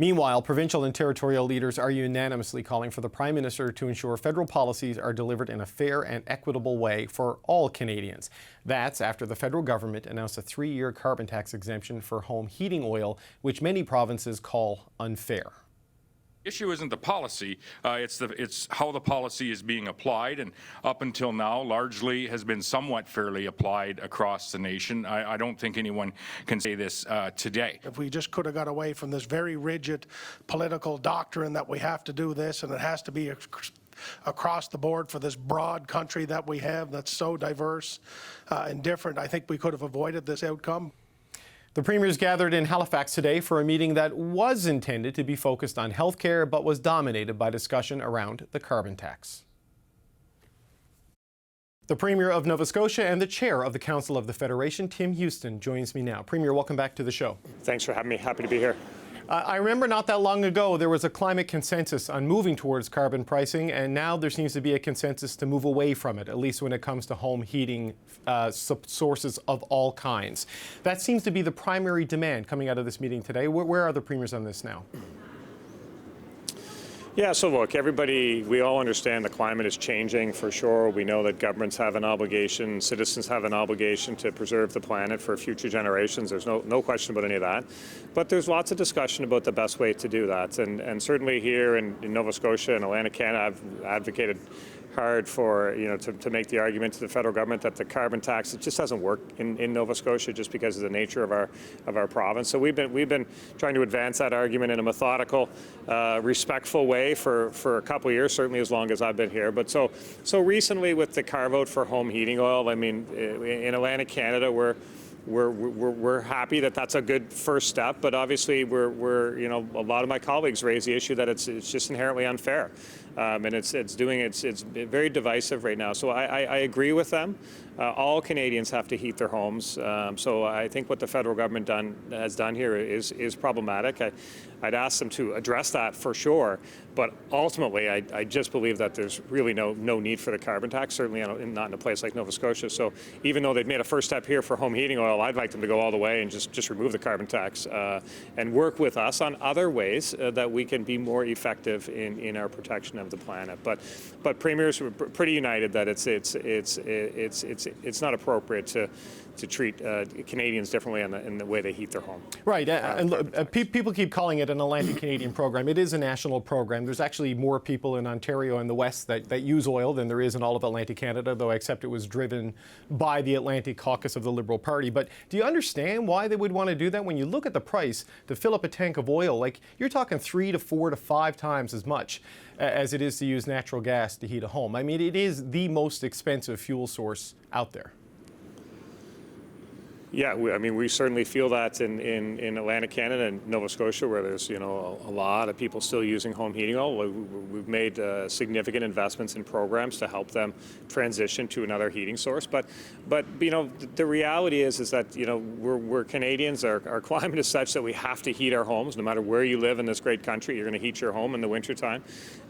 Meanwhile, provincial and territorial leaders are unanimously calling for the Prime Minister to ensure federal policies are delivered in a fair and equitable way for all Canadians. That's after the federal government announced a 3-year carbon tax exemption for home heating oil, which many provinces call unfair. The issue isn't the policy, it's how the policy is being applied, and up until now largely has been somewhat fairly applied across the nation. I don't think anyone can say this today. If we just could have got away from this very rigid political doctrine that we have to do this and it has to be across the board for this broad country that we have that's so diverse and different, I think we could have avoided this outcome. The premiers gathered in Halifax today for a meeting that was intended to be focused on healthcare but was dominated by discussion around the carbon tax. The Premier of Nova Scotia and the Chair of the Council of the Federation, Tim Houston, joins me now. Premier, welcome back to the show. Thanks for having me. Happy to be here. I remember not that long ago there was a climate consensus on moving towards carbon pricing, and now there seems to be a consensus to move away from it, at least when it comes to home heating sources of all kinds. That seems to be the primary demand coming out of this meeting today. Where are the premiers on this now? Yeah, so look, everybody, we all understand the climate is changing for sure. We know that governments have an obligation, citizens have an obligation to preserve the planet for future generations. There's no question about any of that. But there's lots of discussion about the best way to do that. And certainly here in Nova Scotia and Atlantic Canada, I've advocated hard for, to make the argument to the federal government that the carbon tax, it just doesn't work in Nova Scotia just because of the nature of our province. So we've been trying to advance that argument in a methodical, respectful way for a couple of years, certainly as long as I've been here. But so recently with the carve-out for home heating oil, I mean, in Atlantic Canada, we're happy that that's a good first step, but obviously we're a lot of my colleagues raise the issue that it's just inherently unfair, and it's very divisive right now. So I agree with them. All Canadians have to heat their homes. So I think what the federal government has done here is problematic. I'd ask them to address that for sure, but ultimately I just believe that there's really no need for the carbon tax, certainly not in a place like Nova Scotia. So even though they've made a first step here for home heating oil, I'd like them to go all the way and just remove the carbon tax and work with us on other ways that we can be more effective in our protection of the planet. But premiers were pretty united that it's not appropriate to treat Canadians differently in the way they heat their home. Right, and people keep calling it an Atlantic Canadian program. It is a national program. There's actually more people in Ontario and the West that use oil than there is in all of Atlantic Canada, though I accept it was driven by the Atlantic caucus of the Liberal Party. But do you understand why they would want to do that? When you look at the price to fill up a tank of oil, like you're talking 3 to 4 to 5 times as much as it is to use natural gas to heat a home. I mean, it is the most expensive fuel source out there. Yeah, we certainly feel that in Atlantic Canada and Nova Scotia, where there's a lot of people still using home heating oil. We've made significant investments in programs to help them transition to another heating source. But the reality is that we're Canadians. Our climate is such that we have to heat our homes, no matter where you live in this great country. You're going to heat your home in the wintertime.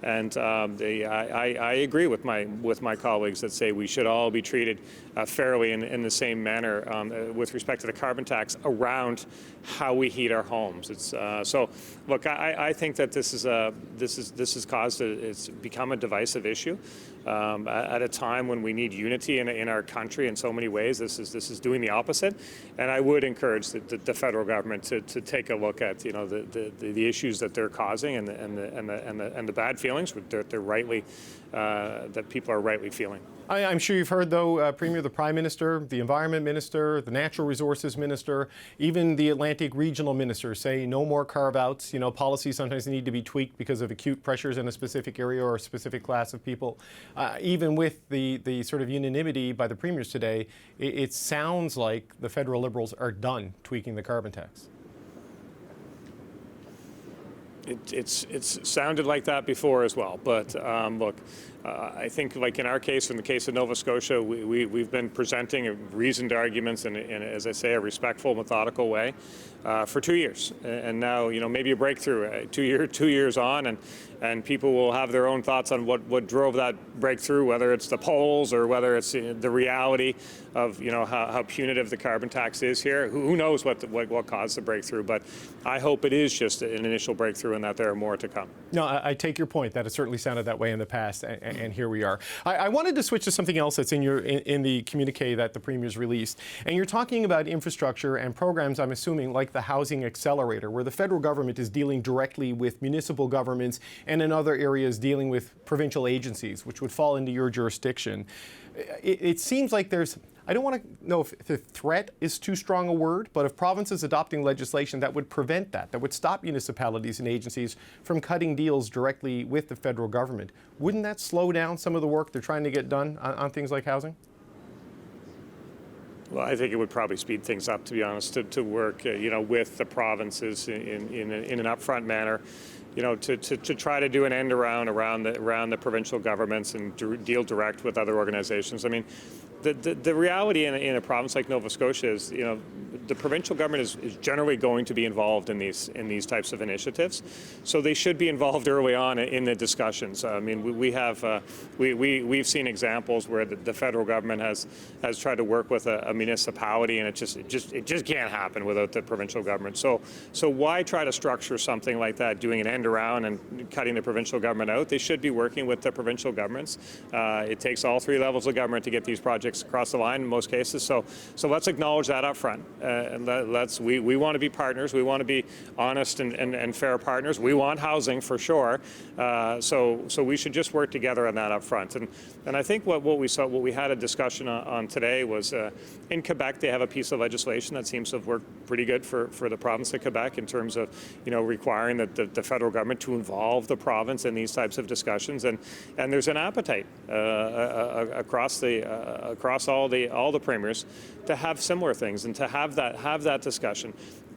And I agree with my colleagues that say we should all be treated fairly in the same manner with respect to the carbon tax around how we heat our homes. It's so look, I think that this has caused it's become a divisive issue at a time when we need unity in our country in so many ways. This is doing the opposite, and I would encourage the federal government to take a look at the issues that they're causing and the bad feelings that people are rightly feeling. I'm sure you've heard, though, Premier, the Prime Minister, the Environment Minister, the Natural Resources Minister, even the Atlantic Regional Minister say no more carve-outs. Policies sometimes need to be tweaked because of acute pressures in a specific area or a specific class of people. Even with the sort of unanimity by the premiers today, it sounds like the federal Liberals are done tweaking the carbon tax. it's sounded like that before as well. But look, I think, like in our case, in the case of Nova Scotia, we've been presenting reasoned arguments in, as I say, a respectful, methodical way for 2 years. And now, maybe a breakthrough 2 years on, and people will have their own thoughts on what drove that breakthrough, whether it's the polls or whether it's the reality of how punitive the carbon tax is here. Who knows what caused the breakthrough? But I hope it is just an initial breakthrough and that there are more to come. No, I take your point that it certainly sounded that way in the past, and here we are. I wanted to switch to something else that's in the communique that the Premier's released. And you're talking about infrastructure and programs, I'm assuming, like the Housing Accelerator, where the federal government is dealing directly with municipal governments and in other areas dealing with provincial agencies, which would fall into your jurisdiction. It seems like I don't want to know if the threat is too strong a word, but if provinces adopting legislation that would prevent that would stop municipalities and agencies from cutting deals directly with the federal government, wouldn't that slow down some of the work they're trying to get done on things like housing? Well, I think it would probably speed things up, to be honest, to work, with the provinces in an upfront manner, to try to do an end around the provincial governments and deal direct with other organizations. I mean, the reality in a province like Nova Scotia is, the provincial government is generally going to be involved in these types of initiatives, so they should be involved early on in the discussions. I mean, we've seen examples where the federal government has tried to work with a municipality, and it just can't happen without the provincial government. So why try to structure something like that, doing an end around and cutting the provincial government out? They should be working with the provincial governments. It takes all three levels of government to get these projects across the line in most cases. So let's acknowledge that up front. And we want to be partners. We want to be honest and fair partners. We want housing for sure. So we should just work together on that up front. And I think what we had a discussion on today was in Quebec they have a piece of legislation that seems to have worked pretty good for the province of Quebec in terms of requiring the federal government to involve the province in these types of discussions. And there's an appetite across all the premiers to have similar things and to have that discussion.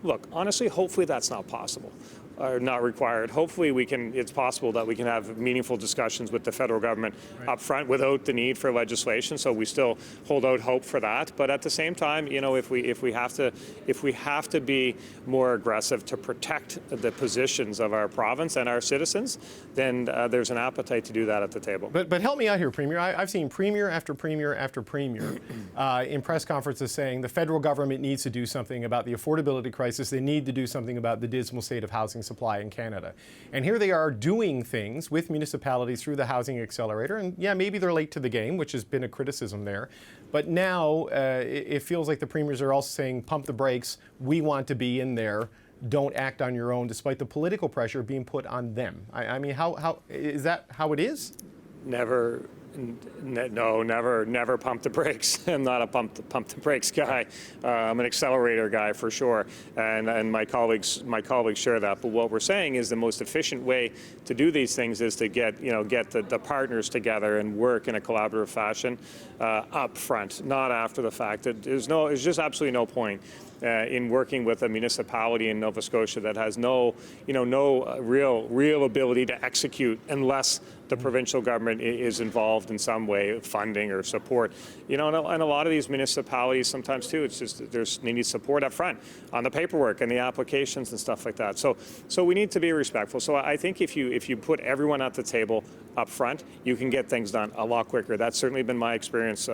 Look, honestly, hopefully that's not possible. Are not required. Hopefully it's possible that we can have meaningful discussions with the federal government up front without the need for legislation, so we still hold out hope for that. But at the same time, if we have to be more aggressive to protect the positions of our province and our citizens, then there's an appetite to do that at the table. But help me out here, Premier. I've seen Premier after Premier after Premier in press conferences saying the federal government needs to do something about the affordability crisis. They need to do something about the dismal state of housing supply in Canada. And here they are doing things with municipalities through the Housing Accelerator. And yeah, maybe they're late to the game, which has been a criticism there. But now it feels like the premiers are also saying, pump the brakes. We want to be in there. Don't act on your own, despite the political pressure being put on them. I mean, how is that how it is? Never pump the brakes. I'm not a pump the brakes guy. I'm an accelerator guy for sure, and my colleagues share that. But what we're saying is the most efficient way to do these things is to get the partners together and work in a collaborative fashion up front, not after the fact. There's just absolutely no point in working with a municipality in Nova Scotia that has no real ability to execute unless the provincial government is involved in some way, funding or support. And a lot of these municipalities sometimes too, it's just they need support up front on the paperwork and the applications and stuff like that. So we need to be respectful. So I think if you put everyone at the table up front, you can get things done a lot quicker. That's certainly been my experience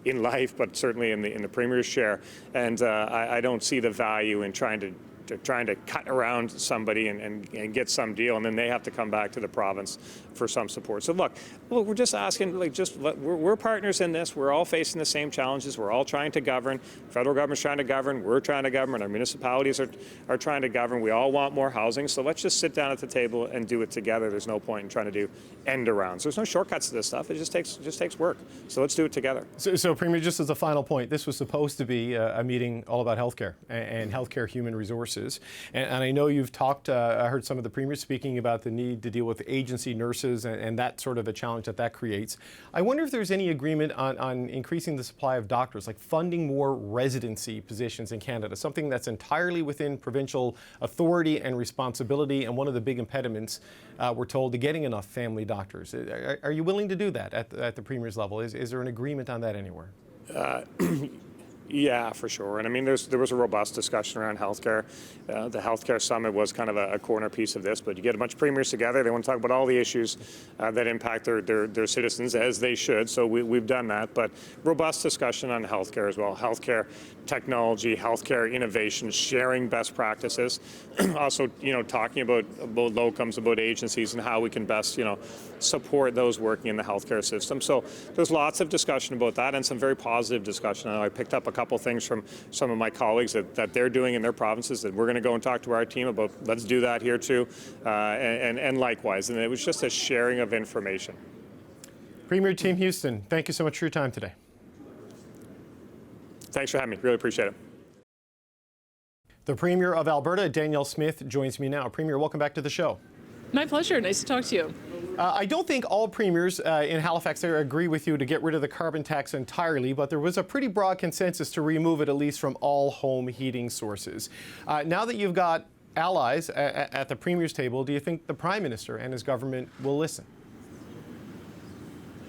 in life, but certainly in the Premier's share. And I don't see the value in trying to cut around somebody and get some deal, and then they have to come back to the province for some support. So look, we're just asking, we're partners in this. We're all facing the same challenges. We're all trying to govern. Federal government's trying to govern. We're trying to govern. Our municipalities are trying to govern. We all want more housing. So let's just sit down at the table and do it together. There's no point in trying to do end arounds. There's no shortcuts to this stuff. It just takes work. So let's do it together. So Premier, just as a final point, this was supposed to be a meeting all about healthcare and healthcare human resources. nurses. And I know you've talked, I heard some of the premiers speaking about the need to deal with agency nurses and that sort of a challenge that creates. I wonder if there's any agreement on increasing the supply of doctors, like funding more residency positions in Canada, something that's entirely within provincial authority and responsibility, and one of the big impediments, we're told, to getting enough family doctors. Are you willing to do that at the Premier's level? Is there an agreement on that anywhere? Yeah, for sure. And I mean, there was a robust discussion around healthcare. The healthcare summit was kind of a corner piece of this, but you get a bunch of premiers together. They want to talk about all the issues that impact their citizens, as they should. So we've done that. But robust discussion on healthcare as well. Healthcare technology, healthcare innovation, sharing best practices. Also, talking about locums, about agencies, and how we can best, support those working in the healthcare system. So there's lots of discussion about that, and some very positive discussion. I picked up a couple things from some of my colleagues that they're doing in their provinces that we're going to go and talk to our team about. Let's do that here too, and likewise. And it was just a sharing of information. Premier Team Houston, thank you so much for your time today. Thanks for having me. Really appreciate it. The Premier of Alberta, Danielle Smith, joins me now. Premier, welcome back to the show. My pleasure. Nice to talk to you. I don't think all premiers in Halifax there agree with you to get rid of the carbon tax entirely, but there was a pretty broad consensus to remove it, at least from all home heating sources. Now that you've got allies at the Premier's table, do you think the Prime Minister and his government will listen?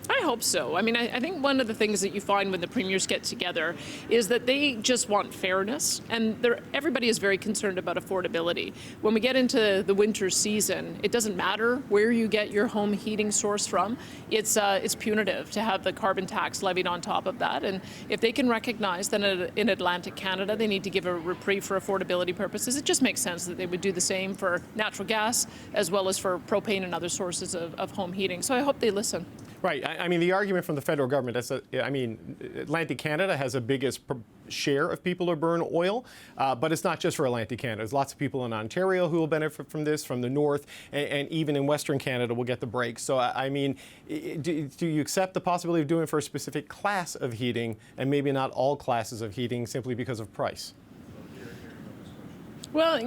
I hope so. I mean, I think one of the things that you find when the premiers get together is that they just want fairness, and everybody is very concerned about affordability. When we get into the winter season, it doesn't matter where you get your home heating source from. It's punitive to have the carbon tax levied on top of that, and if they can recognize that in Atlantic Canada they need to give a reprieve for affordability purposes, it just makes sense that they would do the same for natural gas as well as for propane and other sources of home heating. So I hope they listen. Right. I mean, the argument from the federal government is that, Atlantic Canada has the biggest share of people who burn oil, but it's not just for Atlantic Canada. There's lots of people in Ontario who will benefit from this, from the north, and even in Western Canada will get the break. So, do you accept the possibility of doing it for a specific class of heating and maybe not all classes of heating simply because of price? Well,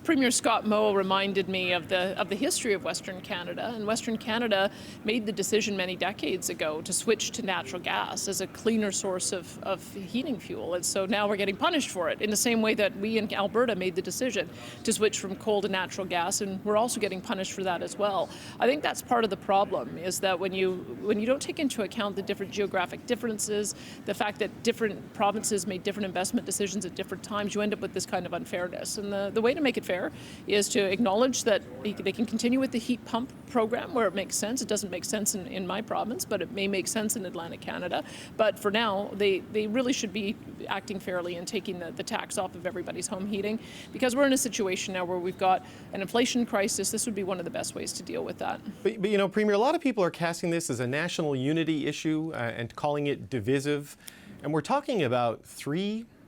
Premier Scott Moe reminded me of the history of Western Canada, and Western Canada made the decision many decades ago to switch to natural gas as a cleaner source of heating fuel, and so now we're getting punished for it in the same way that we in Alberta made the decision to switch from coal to natural gas, and we're also getting punished for that as well. I think that's part of the problem, is that when you don't take into account the different geographic differences, the fact that different provinces made different investment decisions at different times, you end up with this kind of unfairness. And the way to make it fair is to acknowledge that they can continue with the heat pump program where it makes sense. It doesn't make sense in my province, but it may make sense in Atlantic Canada. But for now, they really should be acting fairly and taking the tax off of everybody's home heating, because we're in a situation now where we've got an inflation crisis. This would be one of the best ways to deal with that. But Premier, a lot of people are casting this as a national unity issue and calling it divisive. And we're talking about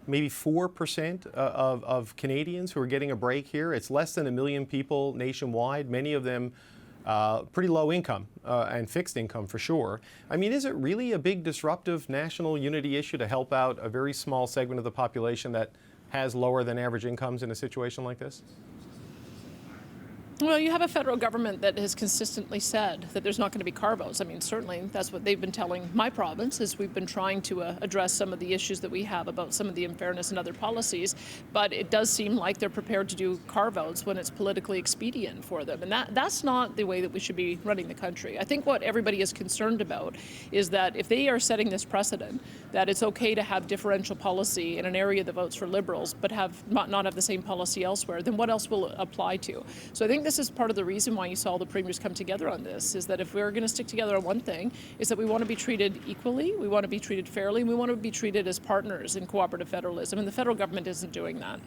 maybe 4% of Canadians who are getting a break here. It's less than 1 million people nationwide, many of them pretty low income and fixed income for sure. I mean, is it really a big disruptive national unity issue to help out a very small segment of the population that has lower than average incomes in a situation like this? Well, you have a federal government that has consistently said that there's not going to be carve-outs. I mean, certainly that's what they've been telling my province, is we've been trying to address some of the issues that we have about some of the unfairness and other policies, but it does seem like they're prepared to do carve-outs when it's politically expedient for them, and that's not the way that we should be running the country. I think what everybody is concerned about is that if they are setting this precedent, that it's okay to have differential policy in an area that votes for Liberals, but not have the same policy elsewhere, then what else will it apply to? So I think this is part of the reason why you saw the premiers come together on this, is that if we're going to stick together on one thing, is that we want to be treated equally, we want to be treated fairly, and we want to be treated as partners in cooperative federalism, and the federal government isn't doing that.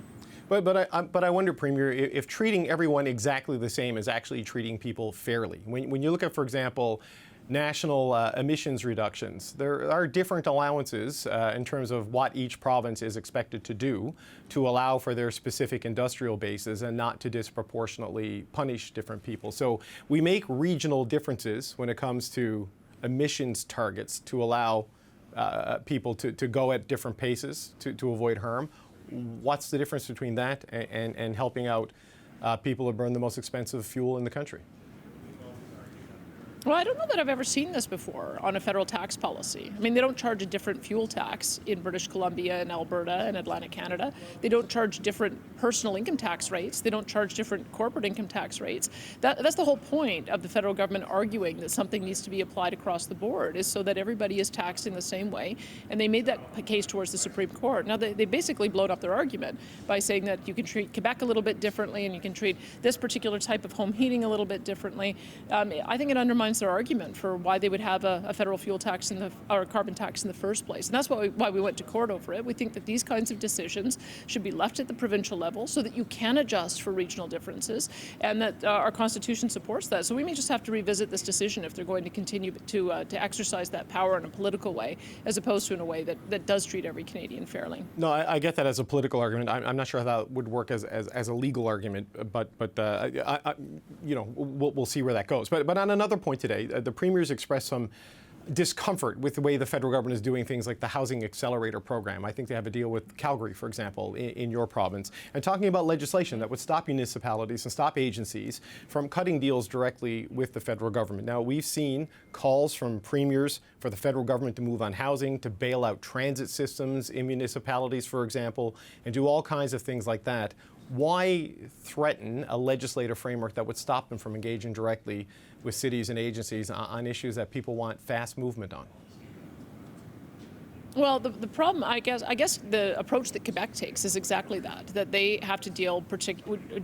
But I wonder, Premier, if treating everyone exactly the same is actually treating people fairly. When you look at, for example, national emissions reductions, there are different allowances in terms of what each province is expected to do to allow for their specific industrial bases and not to disproportionately punish different people. So we make regional differences when it comes to emissions targets to allow people to go at different paces to avoid harm. what's the difference between that and helping out people who burn the most expensive fuel in the country? Well, I don't know that I've ever seen this before on a federal tax policy. I mean, they don't charge a different fuel tax in British Columbia and Alberta and Atlantic Canada. They don't charge different personal income tax rates. They don't charge different corporate income tax rates. That's the whole point of the federal government arguing that something needs to be applied across the board, is so that everybody is taxed in the same way. And they made that case towards the Supreme Court. Now, they basically blowed up their argument by saying that you can treat Quebec a little bit differently and you can treat this particular type of home heating a little bit differently. I think it undermines their argument for why they would have a federal fuel tax or a carbon tax in the first place. And that's why we went to court over it. We think that these kinds of decisions should be left at the provincial level so that you can adjust for regional differences, and that our Constitution supports that. So we may just have to revisit this decision if they're going to continue to exercise that power in a political way, as opposed to in a way that does treat every Canadian fairly. No, I get that as a political argument. I'm not sure how that would work as a legal argument, but we'll see where that goes. But on another point today, the Premier's expressed some discomfort with the way the federal government is doing things like the Housing Accelerator program. I think they have a deal with Calgary, for example, in your province, and talking about legislation that would stop municipalities and stop agencies from cutting deals directly with the federal government. Now, we've seen calls from premiers for the federal government to move on housing, to bail out transit systems in municipalities, for example, and do all kinds of things like that. Why threaten a legislative framework that would stop them from engaging directly with cities and agencies on issues that people want fast movement on? Well, the problem, I guess the approach that Quebec takes is exactly that they have to deal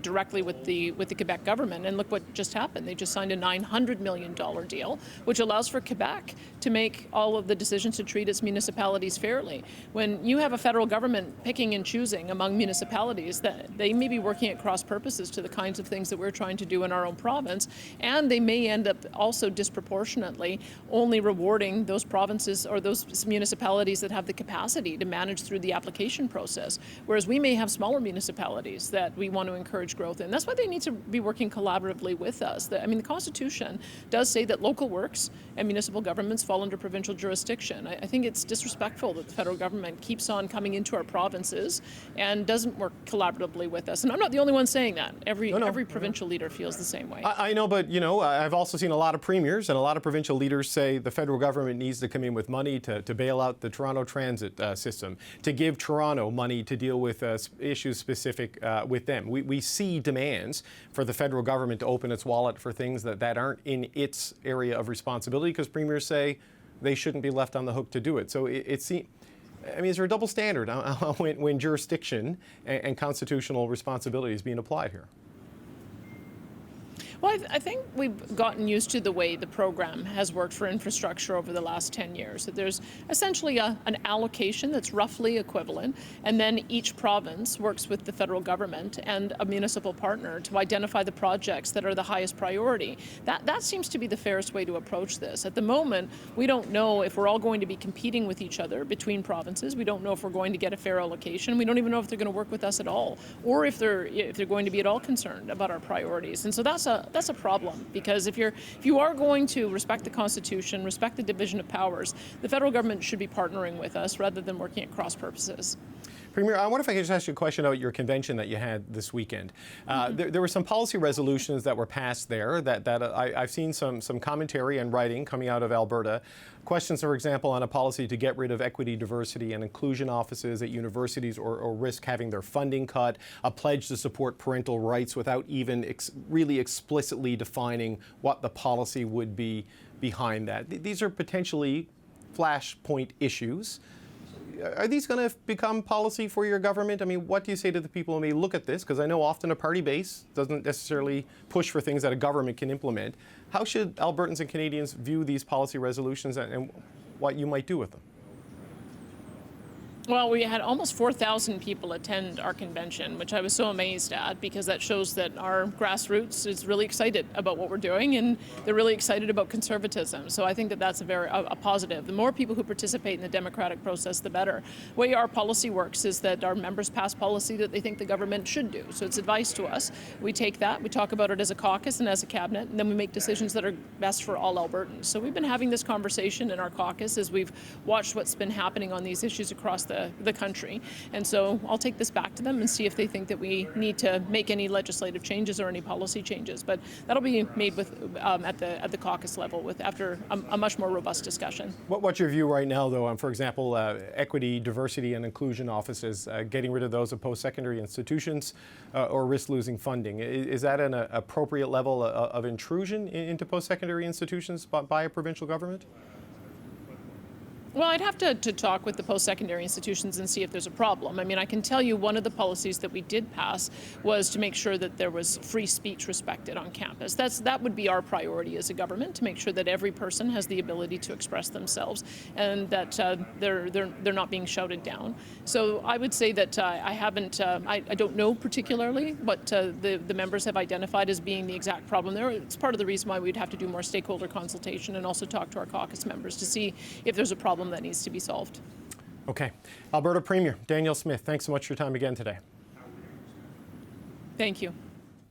directly with the Quebec government. And look what just happened. They just signed a $900 million deal, which allows for Quebec to make all of the decisions to treat its municipalities fairly. When you have a federal government picking and choosing among municipalities, that they may be working at cross purposes to the kinds of things that we're trying to do in our own province, and they may end up also disproportionately only rewarding those provinces or those municipalities that have the capacity to manage through the application process, whereas we may have smaller municipalities that we want to encourage growth in. That's why they need to be working collaboratively with us. The Constitution does say that local works and municipal governments fall under provincial jurisdiction. I think it's disrespectful that the federal government keeps on coming into our provinces and doesn't work collaboratively with us. And I'm not the only one saying that. Every provincial leader feels the same way. I know, but I've also seen a lot of premiers and a lot of provincial leaders say the federal government needs to come in with money to bail out the Toronto transit system, to give Toronto money to deal with issues specific with them. We see demands for the federal government to open its wallet for things that aren't in its area of responsibility, because premiers say they shouldn't be left on the hook to do it. So is there a double standard when jurisdiction and constitutional responsibility is being applied here? Well, I think we've gotten used to the way the program has worked for infrastructure over the last 10 years. That there's essentially an allocation that's roughly equivalent, and then each province works with the federal government and a municipal partner to identify the projects that are the highest priority. That seems to be the fairest way to approach this. At the moment, we don't know if we're all going to be competing with each other between provinces. We don't know if we're going to get a fair allocation. We don't even know if they're going to work with us at all, or if they're going to be at all concerned about our priorities. And so that's a problem, because if you are going to respect the Constitution, respect the division of powers, the federal government should be partnering with us rather than working at cross purposes. Premier, I wonder if I could just ask you a question about your convention that you had this weekend. There were some policy resolutions that were passed there that I've seen some commentary and writing coming out of Alberta. Questions, for example, on a policy to get rid of equity, diversity, and inclusion offices at universities or risk having their funding cut, a pledge to support parental rights without even really explicitly defining what the policy would be behind that. These are potentially flashpoint issues. Are these going to become policy for your government? I mean, what do you say to the people who may look at this? Because I know often a party base doesn't necessarily push for things that a government can implement. How should Albertans and Canadians view these policy resolutions and what you might do with them? Well, we had almost 4,000 people attend our convention, which I was so amazed at, because that shows that our grassroots is really excited about what we're doing, and they're really excited about conservatism. So I think that that's a positive. The more people who participate in the democratic process, the better. The way our policy works is that our members pass policy that they think the government should do. So it's advice to us. We take that, we talk about it as a caucus and as a cabinet, and then we make decisions that are best for all Albertans. So we've been having this conversation in our caucus as we've watched what's been happening on these issues across the the country. And so I'll take this back to them and see if they think that we need to make any legislative changes or any policy changes. But that'll be made with at the caucus level after a much more robust discussion. What's your view right now, though, on, for example, equity, diversity, and inclusion offices, getting rid of those at post-secondary institutions, or risk losing funding? Is that an appropriate level of intrusion into post-secondary institutions by a provincial government? Well, I'd have to talk with the post-secondary institutions and see if there's a problem. I mean, I can tell you one of the policies that we did pass was to make sure that there was free speech respected on campus. That would be our priority as a government, to make sure that every person has the ability to express themselves and that they're not being shouted down. So I would say that I don't know particularly what the members have identified as being the exact problem there. It's part of the reason why we'd have to do more stakeholder consultation and also talk to our caucus members to see if there's a problem that needs to be solved. Okay. Alberta Premier Danielle Smith, thanks so much for your time again today. Thank you.